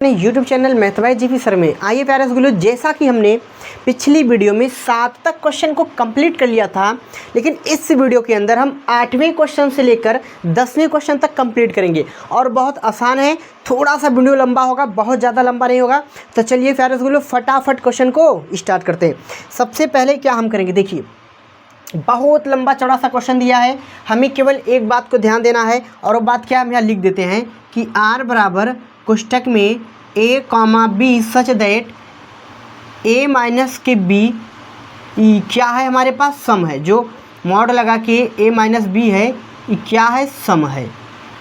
YouTube channel मैथवाइज GP sir में। आइए प्यारे गुलो, जैसा कि हमने पिछली वीडियो में 7 तक क्वेश्चन को कंप्लीट कर लिया था, लेकिन इस वीडियो के अंदर हम 8वें क्वेश्चन से लेकर 10वें क्वेश्चन तक कंप्लीट करेंगे और बहुत आसान है। थोड़ा सा वीडियो लंबा होगा, बहुत ज़्यादा लंबा नहीं होगा। तो चलिए प्यारे गुलो फटाफट क्वेश्चन को स्टार्ट करते हैं। सबसे पहले क्या हम करेंगे, देखिए बहुत लंबा चौड़ा सा क्वेश्चन दिया है, हमें केवल एक बात को ध्यान देना है और वो बात क्या हम यहाँ लिख देते हैं कि r बराबर कोष्टक में a comma b such that a minus के b क्या है, हमारे पास सम है। जो मॉड लगा के a माइनस बी है, ये क्या है, सम है।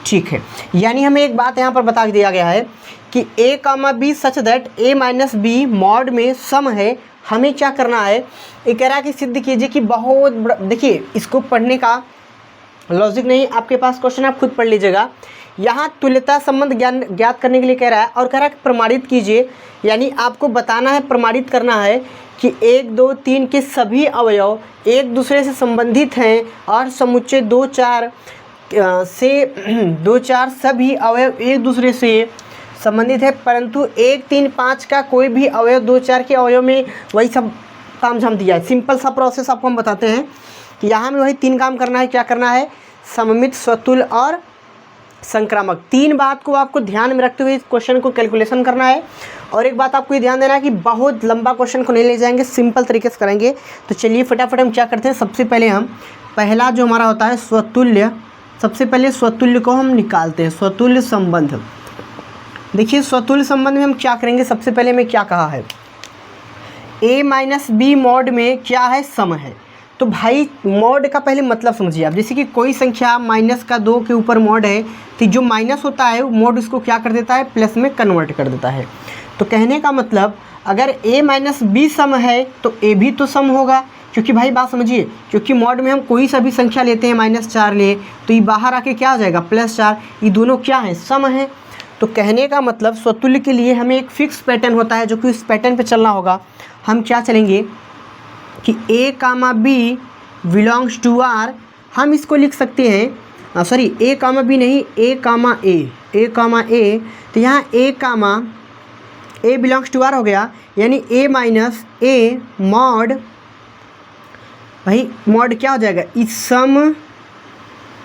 ठीक है, यानी हमें एक बात यहाँ पर बता दिया गया है कि a comma b such that a minus b mod में सम है। हमें क्या करना है, ये कह रहा है कि सिद्ध कीजिए कि बहुत देखिए इसको पढ़ने का लॉजिक नहीं, आपके पास क्वेश्चन आप खुद पढ़ लीजिएगा। यहाँ तुल्यता संबंध ज्ञात करने के लिए कह रहा है और कह रहा है कि प्रमाणित कीजिए, यानी आपको बताना है, प्रमाणित करना है कि 1, 2, 3 के सभी अवयव एक दूसरे से संबंधित हैं और समुच्चय 2, 4 सभी अवयव एक दूसरे से संबंधित है, परंतु 1, 3, 5 का कोई भी अवयव 2, 4 के अवयव में वही सब काम झाम दिया है। सिंपल सा प्रोसेस आपको हम बताते हैं कि यहाँ में वही 3 काम करना है। क्या करना है, सममित, स्वतुल्य और संक्रामक। 3 बात को आपको ध्यान में रखते हुए इस क्वेश्चन को कैलकुलेशन करना है। और एक बात आपको ये ध्यान देना है कि बहुत लंबा क्वेश्चन को नहीं ले जाएंगे, सिंपल तरीके से करेंगे। तो चलिए फटाफट हम क्या करते हैं, सबसे पहले हम पहला जो हमारा होता है स्वतुल्य, सबसे पहले स्वतुल्य को हम निकालते हैं। स्वतुल्य संबंध, देखिए स्वतुल्य संबंध में हम क्या करेंगे, सबसे पहले में क्या कहा है, a माइनस बी मॉड में क्या है, सम है। तो भाई मॉड का पहले मतलब समझिए आप, जैसे कि कोई संख्या माइनस का 2 के ऊपर मॉड है, तो जो माइनस होता है वो मॉड उसको क्या कर देता है, प्लस में कन्वर्ट कर देता है। तो कहने का मतलब अगर a माइनस बी सम है तो a भी तो सम होगा, क्योंकि भाई बात समझिए, क्योंकि मॉड में हम कोई सा भी संख्या लेते हैं, -4 ले तो ये बाहर आके क्या हो जाएगा, +4। ये दोनों क्या है, सम है। तो कहने का मतलब स्वतुल्य के लिए हमें एक फिक्स पैटर्न होता है, जो कि उस पैटर्न पे चलना होगा। हम क्या चलेंगे कि a comma b belongs to r, हम इसको लिख सकते हैं, सॉरी a कामा बी नहीं, a कामा a। तो यहाँ a comma a belongs to r हो गया, यानी a माइनस a मॉड, भाई मॉड क्या हो जाएगा, इस सम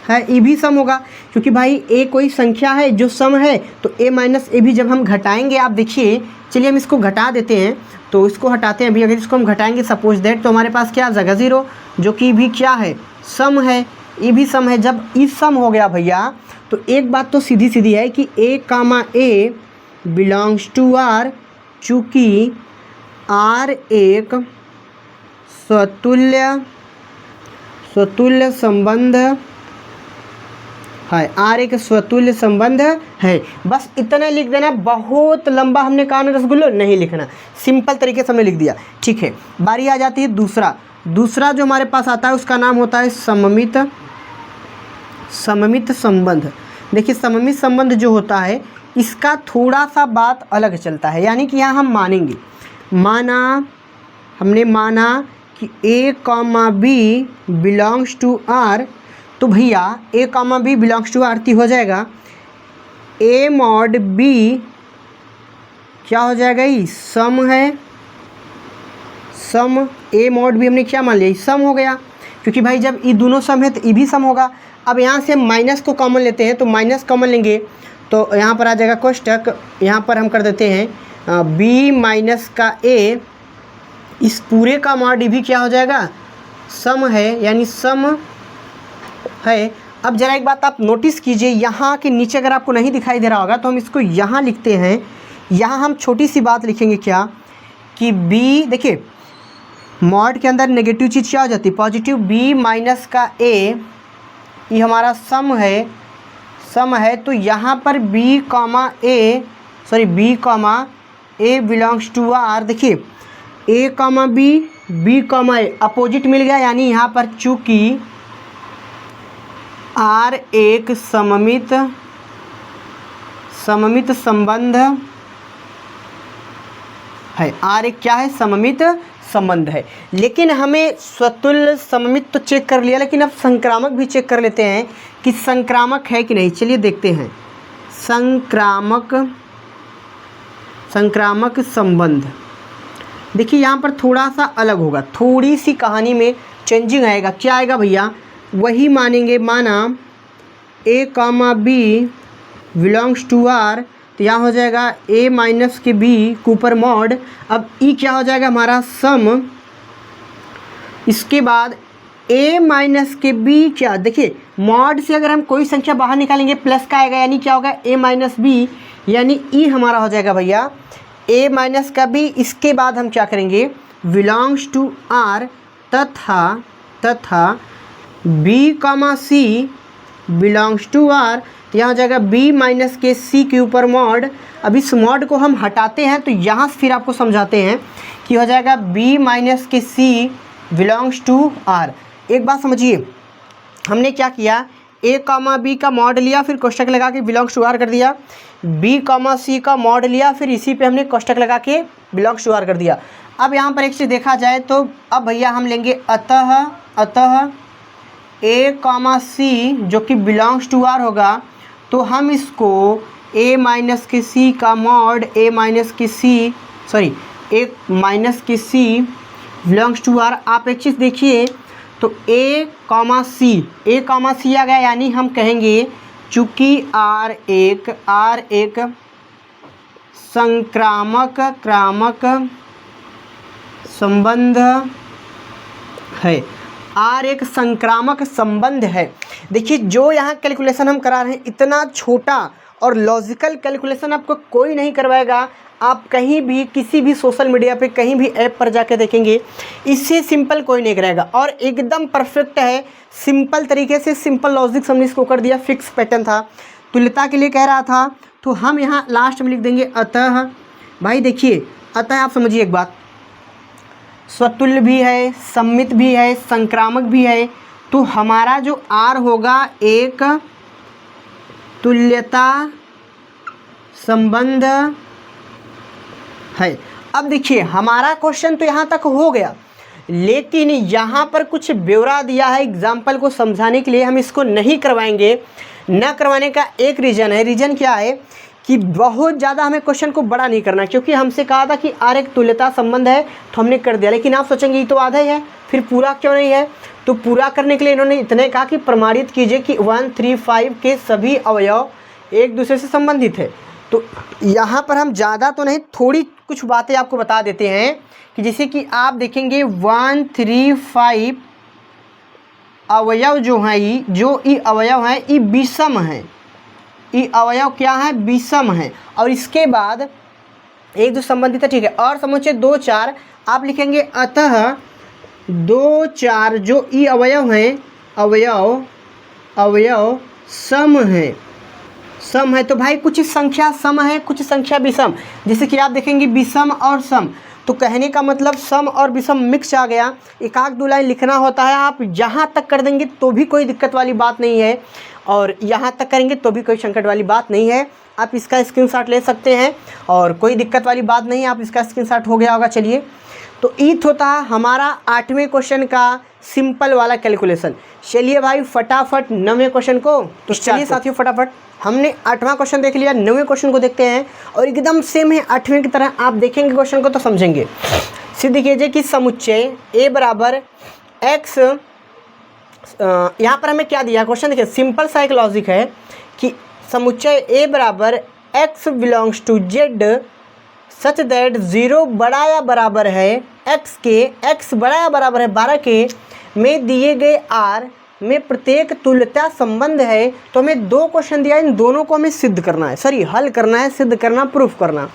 है, ए भी सम होगा, क्योंकि भाई a कोई संख्या है जो सम है। तो a माइनस ए भी जब हम घटाएंगे, आप देखिए, चलिए हम इसको घटा देते हैं, तो इसको हटाते हैं अभी। अगर इसको हम घटाएंगे सपोज दैट, तो हमारे पास क्या आ जाएगा, 0, जो कि भी क्या है, सम है, ए भी सम है। जब ई सम हो गया भैया, तो एक बात तो सीधी सीधी है कि a comma a belongs to r, चूँकि r एक स्वतुल्य संबंध है, r एक स्वतुल्य संबंध है। बस इतना लिख देना, बहुत लंबा हमने कहा ना रसगुल्लो नहीं लिखना, सिंपल तरीके से हमने लिख दिया। ठीक है, बारी आ जाती है दूसरा जो हमारे पास आता है उसका नाम होता है सममित संबंध। देखिए सममित संबंध जो होता है, इसका थोड़ा सा बात अलग चलता है, यानी कि यहाँ हम मानेंगे, हमने माना कि a comma b belongs to r, तो भैया a comma b belongs to r हो जाएगा a मॉड b क्या हो जाएगा, ये सम है, सम a मॉड b हमने क्या मान लिया, सम हो गया, क्योंकि भाई जब ये दोनों सम है तो ये भी सम होगा। अब यहाँ से हम माइनस को कॉमन लेते हैं, तो माइनस कॉमन लेंगे तो यहाँ पर आ जाएगा कोष्टक, यहाँ पर हम कर देते हैं b माइनस का a, इस पूरे का मॉड भी क्या हो जाएगा, सम है, यानी सम है। अब जरा एक बात आप नोटिस कीजिए, यहाँ के नीचे अगर आपको नहीं दिखाई दे रहा होगा तो हम इसको यहाँ लिखते हैं। यहाँ हम छोटी सी बात लिखेंगे क्या, कि b, देखिए मॉड के अंदर नेगेटिव चीज़ क्या हो जाती है, पॉजिटिव। b माइनस का a ये हमारा सम है, तो यहाँ पर b comma a belongs to r। देखिए a comma b comma a opposite मिल गया, यानी यहाँ पर चूँकि r एक सममित संबंध है, r एक क्या है, सममित संबंध है। लेकिन हमें स्वतुल्य सममित तो चेक कर लिया, लेकिन अब संक्रामक भी चेक कर लेते हैं कि संक्रामक है कि नहीं। चलिए देखते हैं, संक्रामक संक्रामक संबंध। देखिए यहाँ पर थोड़ा सा अलग होगा, थोड़ी सी कहानी में चेंजिंग आएगा। क्या आएगा भैया, वही मानेंगे, माना ए कामा बी बिलोंग्स टू आर, तो यहाँ हो जाएगा ए माइनस के बी के ऊपर मॉड। अब ई क्या हो जाएगा हमारा सम, इसके बाद ए माइनस के बी क्या, देखिए मॉड से अगर हम कोई संख्या बाहर निकालेंगे प्लस का आएगा, यानी क्या होगा ए माइनस बी, यानी ई हमारा हो जाएगा भैया ए माइनस का बी। इसके बाद हम क्या करेंगे, बिलोंग्स टू आर तथा b comma c belongs to r, तो यहाँ हो जाएगा बी माइनस के सी के ऊपर मॉड। अब इस मॉड को हम हटाते हैं तो यहाँ से फिर आपको समझाते हैं कि हो जाएगा बी माइनस के सी बिलोंग्स टू आर। एक बात समझिए, हमने क्या किया, ए कामा बी का मॉड लिया, फिर कोष्टक लगा के बिलोंग्स टू आर कर दिया, बी कामा सी का मॉड लिया, फिर इसी पे हमने कोष्टक लगा के बिलोंग्स टू आर कर दिया। अब यहाँ पर एक चीज़ देखा जाए तो अब भैया हम लेंगे अतः ए कामा सी जो कि बिलोंग्स टू आर होगा, तो हम इसको ए माइनस के सी का मॉड ए माइनस के सी बिलोंग्स टू आर। आप एक चीज़ देखिए, तो ए कामा सी आ गया, यानी हम कहेंगे चूँकि आर एक संक्रामक संबंध है, आर एक संक्रामक संबंध है। देखिए जो यहाँ कैलकुलेशन हम करा रहे हैं, इतना छोटा और लॉजिकल कैलकुलेशन आपको कोई नहीं करवाएगा। आप कहीं भी किसी भी सोशल मीडिया पे कहीं भी ऐप पर जाके देखेंगे, इससे सिंपल कोई नहीं कराएगा और एकदम परफेक्ट है। सिंपल तरीके से सिंपल लॉजिक हमने इसको कर दिया, फिक्स पैटर्न था, तुल्यता के लिए कह रहा था, तो हम यहाँ लास्ट में लिख देंगे अतः। भाई देखिए अतः आप समझिए एक बात, स्वतुल्य भी है, सम्मित भी है, संक्रामक भी है, तो हमारा जो आर होगा एक तुल्यता संबंध है। अब देखिए हमारा क्वेश्चन तो यहाँ तक हो गया, लेकिन यहाँ पर कुछ ब्यौरा दिया है एग्जाम्पल को समझाने के लिए, हम इसको नहीं करवाएंगे। न करवाने का एक रीज़न है, रीज़न क्या है कि बहुत ज़्यादा हमें क्वेश्चन को बड़ा नहीं करना, क्योंकि हमसे कहा था कि आर एक तुल्यता संबंध है तो हमने कर दिया। लेकिन आप सोचेंगे ये तो आधा ही है, फिर पूरा क्यों नहीं है, तो पूरा करने के लिए इन्होंने इतने कहा कि प्रमाणित कीजिए कि 1, 3, 5 के सभी अवयव एक दूसरे से संबंधित है। तो यहाँ पर हम ज़्यादा तो नहीं, थोड़ी कुछ बातें आपको बता देते हैं कि जैसे कि आप देखेंगे 1, 3, 5 अवयव जो हैं, ये अवयव हैं ये विषम हैं, ये अवयव क्या है, विषम है। और इसके बाद एक जो संबंधित है, ठीक है। और समुच्चय 2, 4 आप लिखेंगे अतः 2, 4 जो ई अवयव हैं, अवयव सम है। तो भाई कुछ संख्या सम है, कुछ संख्या विषम, जैसे कि आप देखेंगे विषम और सम, तो कहने का मतलब सम और विषम मिक्स आ गया। एक आध दो लाइन लिखना होता है, आप यहाँ तक कर देंगे तो भी कोई दिक्कत वाली बात नहीं है, और यहाँ तक करेंगे तो भी कोई संकट वाली बात नहीं है। आप इसका स्क्रीनशॉट ले सकते हैं और कोई दिक्कत वाली बात नहीं है, आप इसका स्क्रीनशॉट हो गया होगा। चलिए, तो ईथ होता है हमारा 8वें क्वेश्चन का सिंपल वाला कैलकुलेशन। चलिए भाई फटाफट 9वें क्वेश्चन को, तो चलिए साथियों फटाफट हमने 8वां क्वेश्चन देख लिया, 9वें क्वेश्चन को देखते हैं। और एकदम सेम है 8वें की तरह, आप देखेंगे क्वेश्चन को तो समझेंगे। सिद्ध कीजिए कि समुच्चय ए बराबर एक्स, यहाँ पर हमें क्या दिया क्वेश्चन, देखिए सिंपल सा एक लॉजिक है कि समुच्चय ए बराबर x belongs to z such that 0 बड़ा या बराबर है एक्स के, एक्स बड़ा या बराबर है 12 के में दिए गए आर में प्रत्येक तुल्यता संबंध है। तो हमें 2 क्वेश्चन दिया, इन दोनों को हमें सिद्ध करना है, सॉरी हल करना है, सिद्ध करना, प्रूफ करना,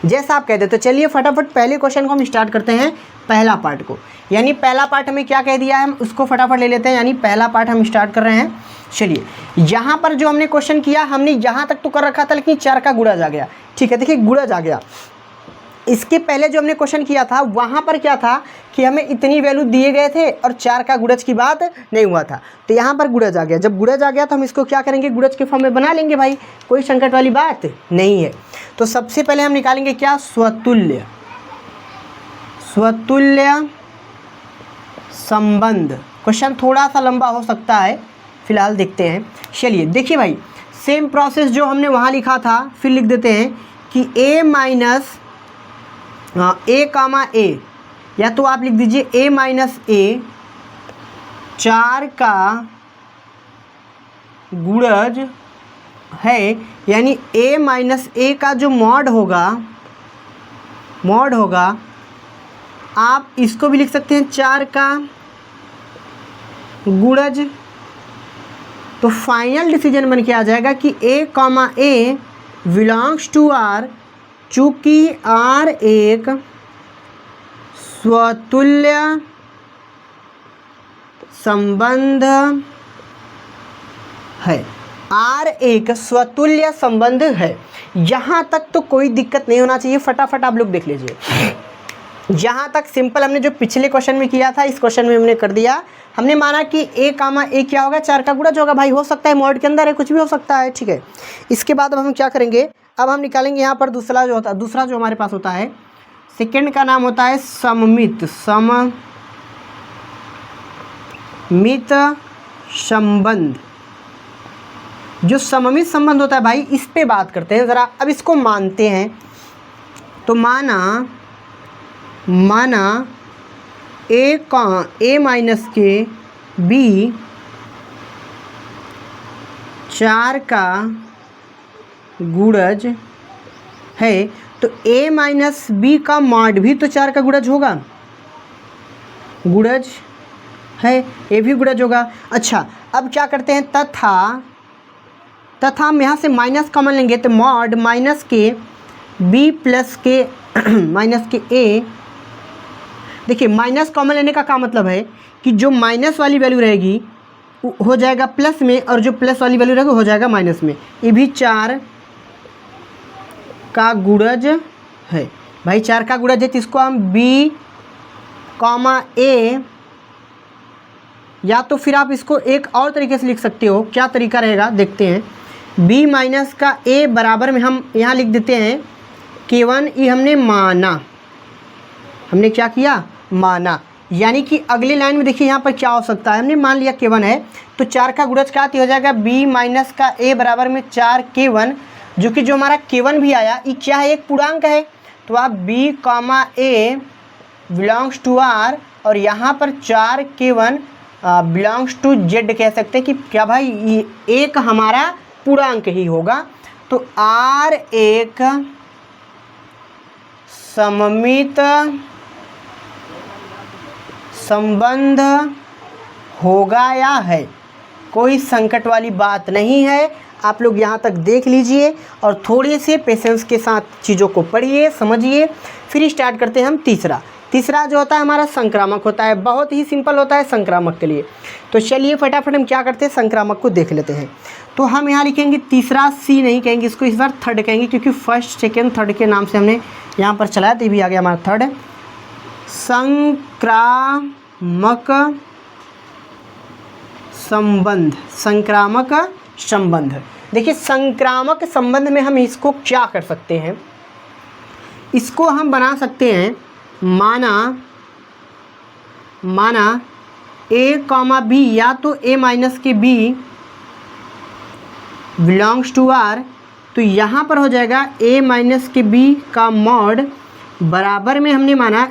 जैसा आप कहते। तो चलिए फटाफट पहले क्वेश्चन को हम स्टार्ट करते हैं, पहला पार्ट को। यानी पहला पार्ट हमें क्या कह दिया है, हम उसको फटाफट ले लेते हैं। यानी पहला पार्ट हम स्टार्ट कर रहे हैं। चलिए, यहाँ पर जो हमने क्वेश्चन किया, हमने यहाँ तक तो कर रखा था, लेकिन 4 का गुणज आ गया। ठीक है, देखिए गुणज आ गया। इसके पहले जो हमने क्वेश्चन किया था वहाँ पर क्या था कि हमें इतनी वैल्यू दिए गए थे और 4 का गुणज की बात नहीं हुआ था, तो यहाँ पर गुणज आ गया। जब गुणज आ गया तो हम इसको क्या करेंगे, गुणज के फॉर्म में बना लेंगे भाई, कोई संकट वाली बात नहीं है। तो सबसे पहले हम निकालेंगे क्या, स्वतुल्य संबंध। क्वेश्चन थोड़ा सा लंबा हो सकता है, फिलहाल देखते हैं। चलिए देखिए भाई, सेम प्रोसेस जो हमने वहाँ लिखा था फिर लिख देते हैं कि a माइनस ए कामा ए, या तो आप लिख दीजिए ए माइनस ए 4 का गुणज है, यानी ए माइनस ए का जो मॉड होगा आप इसको भी लिख सकते हैं 4 का गुणज। तो फाइनल डिसीजन बन के आ जाएगा कि A comma A belongs to are, चूँकि आर एक स्वतुल्य संबंध है। आर एक स्वतुल्य संबंध है। यहाँ तक तो कोई दिक्कत नहीं होना चाहिए, फटाफट आप लोग देख लीजिए। यहाँ तक सिंपल हमने जो पिछले क्वेश्चन में किया था, इस क्वेश्चन में हमने कर दिया। हमने माना कि ए कामा ए क्या होगा, 4 का गुणज होगा। भाई हो सकता है मॉड के अंदर है, कुछ भी हो सकता है, ठीक है। इसके बाद अब हम क्या करेंगे, अब हम निकालेंगे यहाँ पर दूसरा जो हमारे पास होता है, सेकेंड का नाम होता है सममित संबंध। जो सममित संबंध होता है भाई, इस पे बात करते हैं ज़रा। अब इसको मानते हैं, तो माना ए माइनस के बी 4 का गुणज है, तो ए माइनस बी का मॉड भी तो 4 का गुणज होगा, गुणज है, ये भी गुणज होगा। अच्छा, अब क्या करते हैं, तथा हम यहाँ से माइनस कॉमन लेंगे, तो मॉड माइनस के बी प्लस के माइनस के ए। देखिए माइनस कॉमन लेने का क्या मतलब है कि जो माइनस वाली वैल्यू रहेगी हो जाएगा प्लस में, और जो प्लस वाली वैल्यू रहेगी हो जाएगा माइनस में। ये भी 4 का गुणज है। भाई 4 का गुणज है, तो इसको हम बी कॉमा ए, या तो फिर आप इसको एक और तरीके से लिख सकते हो। क्या तरीका रहेगा देखते हैं। b माइनस का a बराबर में हम यहाँ लिख देते हैं K1। ये हमने माना, हमने क्या किया, माना। यानी कि अगले लाइन में देखिए यहाँ पर क्या हो सकता है, हमने मान लिया K1 है, तो 4 का गुणज क्या हो जाएगा, b माइनस का a बराबर में 4K1, जो कि जो हमारा K1 भी आया, ये क्या है, एक पूर्णांक है। तो आप b comma a belongs to r, और यहाँ पर 4K1 बिलोंग्स टू z कह सकते हैं कि क्या भाई, ये एक हमारा पूर्णांक ही होगा। तो r एक सममित संबंध होगा या है, कोई संकट वाली बात नहीं है। आप लोग यहाँ तक देख लीजिए और थोड़े से पेशेंस के साथ चीज़ों को पढ़िए, समझिए। फिर स्टार्ट करते हैं हम तीसरा जो होता है हमारा संक्रामक होता है। बहुत ही सिंपल होता है संक्रामक के लिए। तो चलिए फटाफट हम क्या करते हैं, संक्रामक को देख लेते हैं। तो हम यहाँ लिखेंगे तीसरा, सी नहीं कहेंगे इसको, इस बार थर्ड कहेंगे, क्योंकि फर्स्ट सेकेंड थर्ड के नाम से हमने यहाँ पर चलाया, तो ये भी आ गया हमारा थर्ड। संक्रामक संबंध। देखिए संक्रामक संबंध में हम इसको क्या कर सकते हैं, इसको हम बना सकते हैं, माना a कॉमा बी, या तो a माइनस के b बिलोंग्स टू r, तो यहाँ पर हो जाएगा a माइनस के b का मॉड बराबर में हमने माना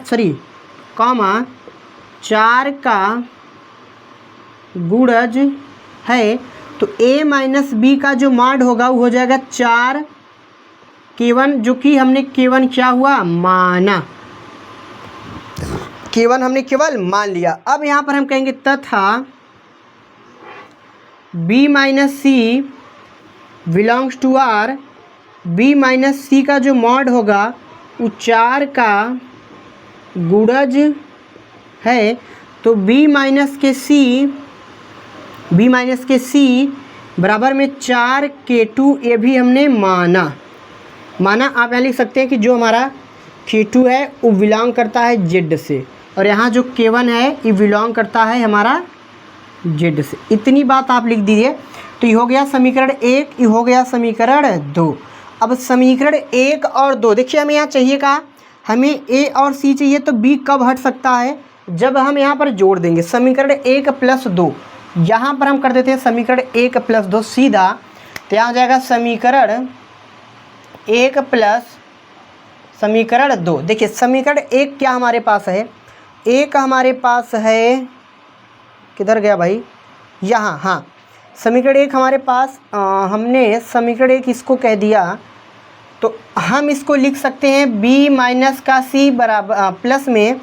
कॉमा 4 का गुणज है। तो a माइनस बी का जो मॉड होगा वो हो जाएगा 4K1, जो कि हमने K1 क्या हुआ, माना, K1 हमने केवल मान लिया। अब यहाँ पर हम कहेंगे तथा b minus C belongs to r, b minus C का जो मॉड होगा वो 4 का गुणज है। तो b माइनस के c बराबर में 4K2, ये भी हमने माना। आप यहाँ लिख सकते हैं कि जो हमारा K2 है वो बिलोंग करता है Z से, और यहाँ जो K1 है ये बिलोंग करता है हमारा Z से। इतनी बात आप लिख दीजिए। तो ये हो गया समीकरण 1, ये हो गया समीकरण 2। अब समीकरण 1 और 2 देखिए, हमें यहाँ चाहिए का, हमें A और C चाहिए, तो B कब हट सकता है, जब हम यहाँ पर जोड़ देंगे समीकरण 1 प्लस 2। यहाँ पर हम कर देते हैं समीकरण 1 प्लस 2 सीधा, तो यहाँ हो जाएगा समीकरण 1 प्लस समीकरण 2। देखिए समीकरण 1 क्या हमारे पास है, एक हमारे पास है, किधर गया भाई, यहाँ, हाँ समीकरण 1 हमारे पास, हमने समीकरण 1 इसको कह दिया, तो हम इसको लिख सकते हैं b माइनस का c बराबर प्लस में,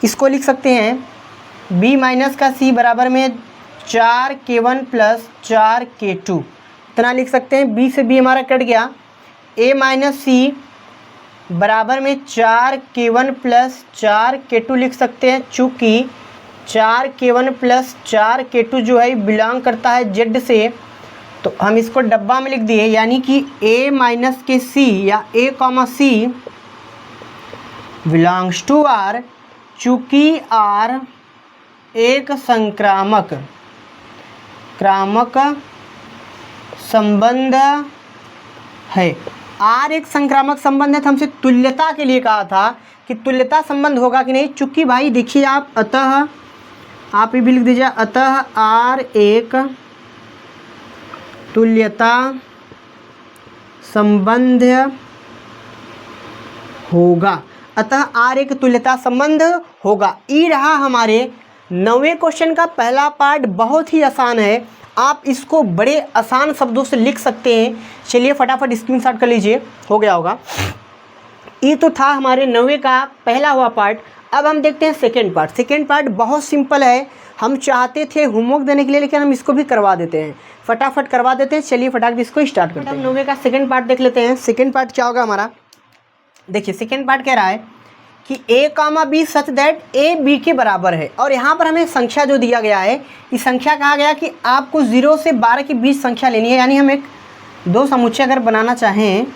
इसको लिख सकते हैं b माइनस का c बराबर में 4k1 प्लस 4k2, इतना लिख सकते हैं। b से b हमारा कट गया, a माइनस c बराबर में 4k1 प्लस 4k2 लिख सकते हैं, चूँकि 4k1 प्लस 4k2 जो है बिलोंग करता है z से, तो हम इसको डब्बा में लिख दिए, यानी कि a माइनस के c या a comma c belongs to r, चूँकि r एक संक्रामक संबंध है। r एक संक्रामक संबंध है, तो हमसे तुल्यता के लिए कहा था कि तुल्यता संबंध होगा कि नहीं, चूँकि भाई देखिए आप, अतः आप ये भी लिख दीजिए, अतः r एक तुल्यता संबंध होगा, अतः r एक तुल्यता संबंध होगा। ये रहा हमारे 9वें क्वेश्चन का पहला पार्ट, बहुत ही आसान है, आप इसको बड़े आसान शब्दों से लिख सकते हैं। चलिए फटाफट स्क्रीनशॉट कर लीजिए, हो गया होगा। ये तो था हमारे 9वें का पहला हुआ पार्ट। अब हम देखते हैं सेकेंड पार्ट। सेकेंड पार्ट बहुत सिंपल है, हम चाहते थे होमवर्क देने के लिए, लेकिन हम इसको भी करवा देते हैं, फटाफट करवा देते हैं। चलिए फटाफट इसको स्टार्ट करते हैं। हम 9वें का सेकेंड पार्ट देख लेते हैं। सेकेंड पार्ट क्या होगा हमारा, देखिए सेकेंड पार्ट कह रहा है कि a comma b such that a b के बराबर है, और यहाँ पर हमें संख्या जो दिया गया है, इस संख्या कहा गया कि आपको 0 से 12 के बीच संख्या लेनी है, यानी हम एक दो समुच्चय अगर बनाना चाहें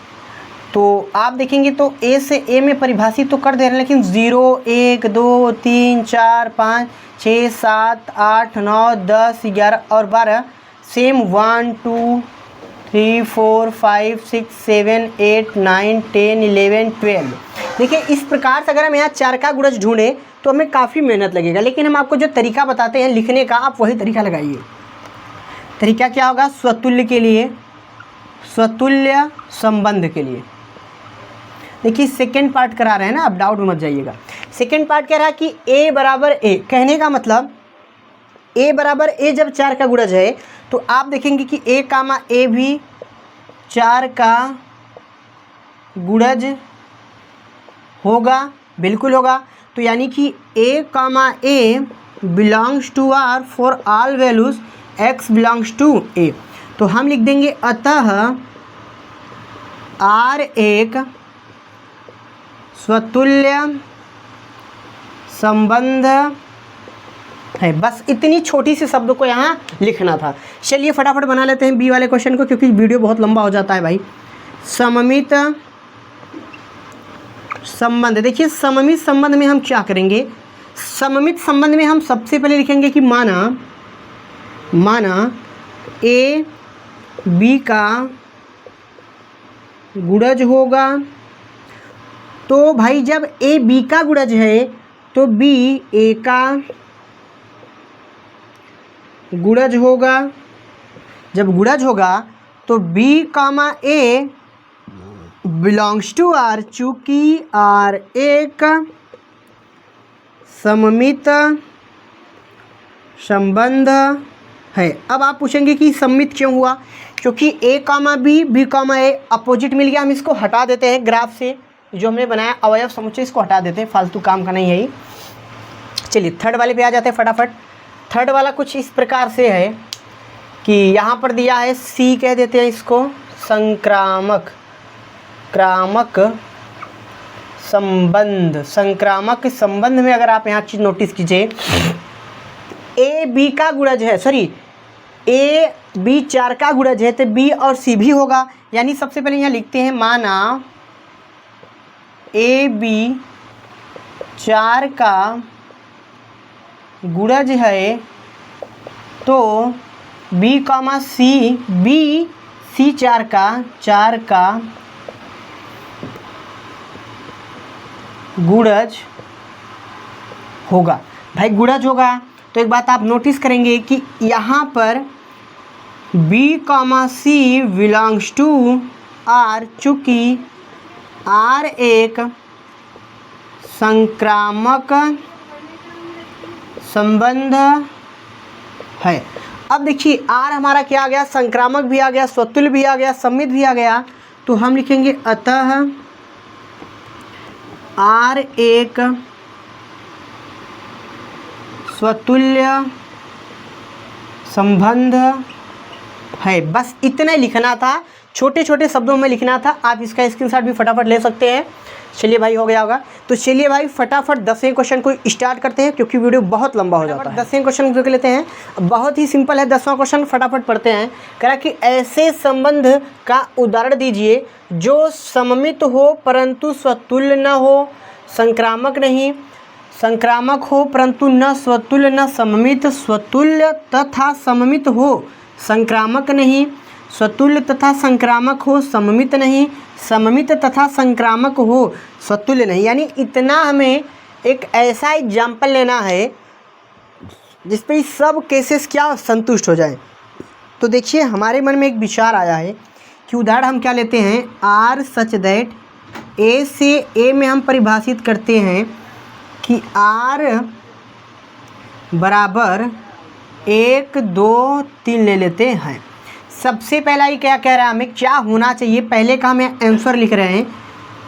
तो आप देखेंगे तो a से a में परिभाषित तो कर दे रहे हैं, लेकिन 0 1 2 3 4 5 6 7 8 9 10 11 और 12 सेम 1 2 3 4 5 6 7 8 9 10 11 12। देखिए इस प्रकार से अगर हम यहाँ 4 का गुणज ढूंढें तो हमें काफ़ी मेहनत लगेगा, लेकिन हम आपको जो तरीका बताते हैं लिखने का, आप वही तरीका लगाइए। तरीका क्या होगा, स्वतुल्य के लिए, स्वतुल्य संबंध के लिए। देखिए सेकेंड पार्ट करा रहे हैं ना, आप डाउट में मत जाइएगा। सेकेंड पार्ट कह रहा है कि a बराबर a, कहने का मतलब a बराबर a जब 4 का गुणज है तो आप देखेंगे कि a कामा a भी 4 का गुणज होगा, बिल्कुल होगा। तो यानी कि a comma a belongs to r for all values x belongs to a। तो हम लिख देंगे अतः r एक स्वतुल्य संबंध है। बस इतनी छोटी सी शब्द को यहाँ लिखना था। चलिए फटाफट बना लेते हैं बी वाले क्वेश्चन को, क्योंकि वीडियो बहुत लंबा हो जाता है भाई। सममित संबंध, देखिए सममित संबंध में हम क्या करेंगे, सममित संबंध में हम सबसे पहले लिखेंगे कि माना ए बी का गुणज होगा, तो भाई जब ए बी का गुणज है तो बी ए का गुणज होगा। जब गुणज होगा तो b comma a belongs to are, चूँकि आर एक सममित संबंध है। अब आप पूछेंगे कि सममित क्यों हुआ, क्योंकि ए कामा बी कामा ए अपोजिट मिल गया। हम इसको हटा देते हैं ग्राफ से, जो हमने बनाया अवयव समुच्चय, इसको हटा देते हैं, फालतू काम का नहीं है ये। चलिए थर्ड वाले पे आ जाते हैं फटाफट। थर्ड वाला कुछ इस प्रकार से है कि यहाँ पर दिया है सी, कह देते हैं इसको संक्रामक संबंध। संक्रामक संबंध में अगर आप यहाँ चीज़ नोटिस कीजिए, ए बी का गुणज है, सॉरी ए बी 4 का गुणज है, तो बी और सी भी होगा। यानी सबसे पहले यहाँ लिखते हैं माना ए बी 4 का गुणज है, तो बी कामा सी, बी सी 4 का गुणज होगा। भाई गुणज होगा तो एक बात आप नोटिस करेंगे कि यहाँ पर b comma c belongs to r, चूँकि आर एक संक्रामक संबंध है। अब देखिए आर हमारा क्या आ गया, संक्रामक भी आ गया, स्वतुल्य भी आ गया, सम्मित भी आ गया। तो हम लिखेंगे अतः आर एक स्वतुल्य संबंध है। बस इतना ही लिखना था, छोटे छोटे शब्दों में लिखना था। आप इसका स्क्रीनशॉट भी फटाफट ले सकते हैं। चलिए भाई हो गया होगा। तो चलिए भाई फटाफट 10वें क्वेश्चन को स्टार्ट करते हैं, क्योंकि वीडियो बहुत लंबा हो जाता है। 10वें क्वेश्चन देख लेते हैं। बहुत ही सिंपल है 10वां क्वेश्चन, फटाफट पढ़ते हैं। कह रहा कि ऐसे संबंध का उदाहरण दीजिए जो सममित हो परंतु स्वतुल्य न हो, संक्रामक नहीं, संक्रामक हो परंतु न स्वतुल्य न सममित, स्वतुल्य तथा सममित हो, संक्रामक नहीं, स्वतुल्य तथा संक्रामक हो, सममित नहीं, सममित तथा संक्रामक हो, स्वतुल्य नहीं। यानी इतना हमें एक ऐसा एग्जाम्पल लेना है जिसपे सब केसेस क्या संतुष्ट हो जाए। तो देखिए हमारे मन में एक विचार आया है कि उदाहरण हम क्या लेते हैं, आर सच दैट ए से ए में हम परिभाषित करते हैं कि आर बराबर 1 2 3 ले लेते हैं। सबसे पहला ही क्या कह रहा है, हमें क्या होना चाहिए, पहले का हमें आंसर लिख रहे हैं।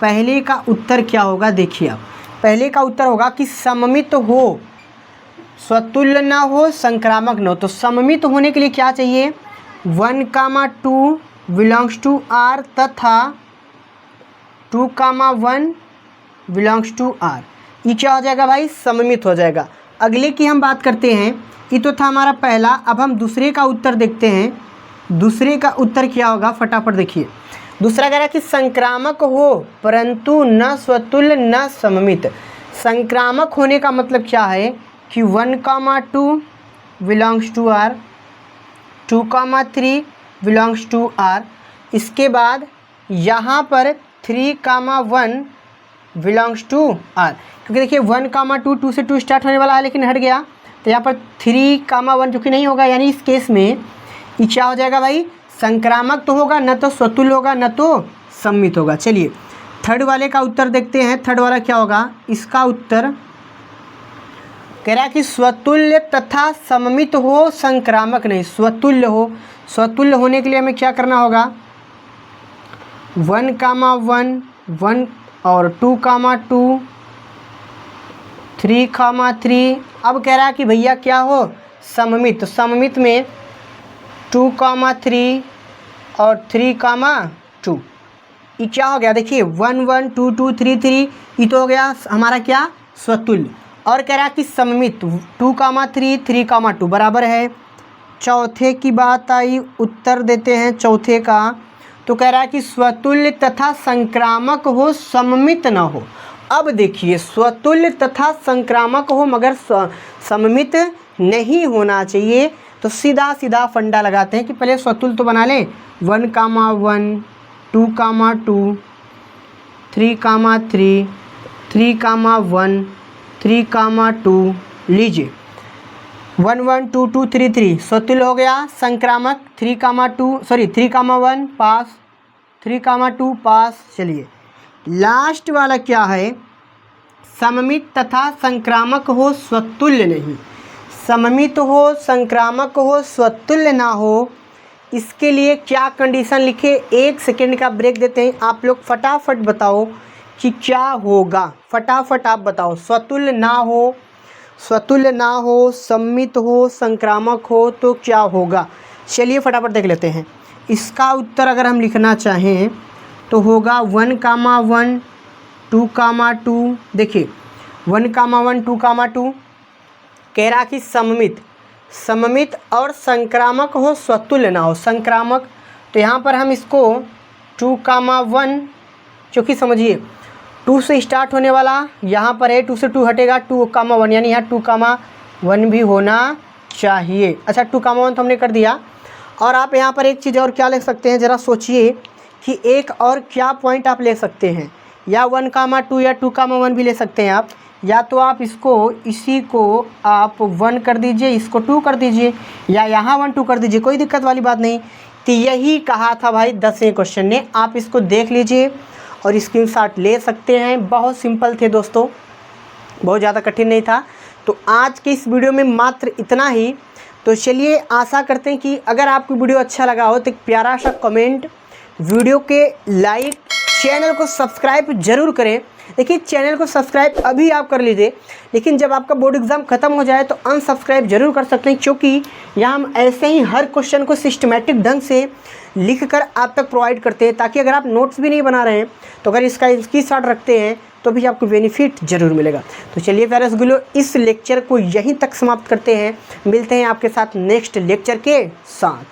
पहले का उत्तर क्या होगा, देखिए आप, पहले का उत्तर होगा कि सममित हो, स्वतुल्य ना हो, संक्रामक न हो। तो सममित होने के लिए क्या चाहिए, 1, 2 बिलोंग्स टू आर तथा 2, 1 बिलोंग्स टू आर। ये क्या हो जाएगा भाई, सममित हो जाएगा। अगले की हम बात करते हैं, ये तो था हमारा पहला। अब हम दूसरे का उत्तर देखते हैं। दूसरे का उत्तर क्या होगा, फटाफट देखिए। दूसरा कह रहा है कि संक्रामक हो परंतु न स्वतुल्य न सममित। संक्रामक होने का मतलब क्या है कि 1, 2 belongs to r, 2, 3 belongs to r. इसके बाद यहाँ पर 3, 1 बिलोंग्स टू आर, क्योंकि देखिए 1, 2, 2 से 2 स्टार्ट होने वाला है लेकिन हट गया। तो यहाँ पर 3, 1 जो कि नहीं होगा, यानी इस केस में ये क्या हो जाएगा भाई, संक्रामक तो होगा, न तो स्वतुल्य होगा न तो सम्मित होगा। चलिए थर्ड वाले का उत्तर देखते हैं। थर्ड वाला क्या होगा, इसका उत्तर कह रहा है कि स्वतुल्य तथा सममित हो, संक्रामक नहीं, स्वतुल्य हो। स्वतुल्य होने के लिए हमें क्या करना होगा, 1, 1 और 2, 2 3, 3। अब कह रहा है कि भैया क्या हो, सममित। तो सममित में 2, 3 और 3, 2। ये क्या हो गया, देखिए 1, 1 2, 2 3, 3। ये तो हो गया हमारा क्या, स्वतुल्य। और कह रहा है कि सममित 2, 3, 3, 2 बराबर है। चौथे की बात आई, उत्तर देते हैं चौथे का। तो कह रहा है कि स्वतुल्य तथा संक्रामक हो, सममित ना हो। अब देखिए स्वतुल्य तथा संक्रामक हो मगर सममित नहीं होना चाहिए। तो सीधा सीधा फंडा लगाते हैं कि पहले स्वतुल्य तो बना लें, 1, 1 2, 2 3, 3 3, 1 3, 2 लीजिए। 1, 1 2, 2 3, 3 स्वतुल्य हो गया। संक्रामक 3, 1 पास, 3, 2 पास। चलिए लास्ट वाला क्या है, सममित तथा संक्रामक हो, स्वतुल्य नहीं। सममित हो, संक्रामक हो, स्वतुल्य ना हो, इसके लिए क्या कंडीशन लिखे, 1 सेकेंड का ब्रेक देते हैं। आप लोग फटाफट बताओ कि क्या होगा, फटाफट आप बताओ। स्वतुल्य ना हो, स्वतुल्य ना हो, सम्मित हो, संक्रामक हो, तो क्या होगा। चलिए फटाफट देख लेते हैं। इसका उत्तर अगर हम लिखना चाहें तो होगा 1, 1 2, 2। देखिए 1, 1 2, 2 कह रहा कि सममित और संक्रामक हो, स्वतुल्य ना हो। संक्रामक तो यहाँ पर हम इसको 2, 1, क्योंकि समझिए 2 से स्टार्ट होने वाला यहाँ पर है, 2 से 2 हटेगा, 2, 1 यानी यहाँ 2, 1 भी होना चाहिए। अच्छा 2, 1 तो हमने कर दिया। और आप यहाँ पर एक चीज़ और क्या लिख सकते हैं, ज़रा सोचिए कि एक और क्या पॉइंट आप ले सकते हैं, या 1, 2 या 2, 1 भी ले सकते हैं आप। या तो आप इसी को आप 1 कर दीजिए, इसको 2 कर दीजिए, या यहाँ 1, 2 कर दीजिए, कोई दिक्कत वाली बात नहीं। तो यही कहा था भाई 10वें क्वेश्चन ने, आप इसको देख लीजिए और स्क्रीनशॉट ले सकते हैं। बहुत सिंपल थे दोस्तों, बहुत ज़्यादा कठिन नहीं था। तो आज के इस वीडियो में मात्र इतना ही। तो चलिए, आशा करते हैं कि अगर आपको वीडियो अच्छा लगा हो तो एक प्यारा सा कमेंट, वीडियो के लाइक, चैनल को सब्सक्राइब ज़रूर करें। देखिए, चैनल को सब्सक्राइब अभी आप कर लीजिए, लेकिन जब आपका बोर्ड एग्ज़ाम ख़त्म हो जाए तो अनसब्सक्राइब जरूर कर सकते हैं, क्योंकि यहाँ हम ऐसे ही हर क्वेश्चन को सिस्टमेटिक ढंग से लिख कर आप तक प्रोवाइड करते हैं, ताकि अगर आप नोट्स भी नहीं बना रहे हैं तो अगर इसका स्क्रीनशॉट रखते हैं तो भी आपको बेनिफिट ज़रूर मिलेगा। तो चलिए प्यारे स्कूलों, इस लेक्चर को यहीं तक समाप्त करते हैं। मिलते हैं आपके साथ नेक्स्ट लेक्चर के साथ।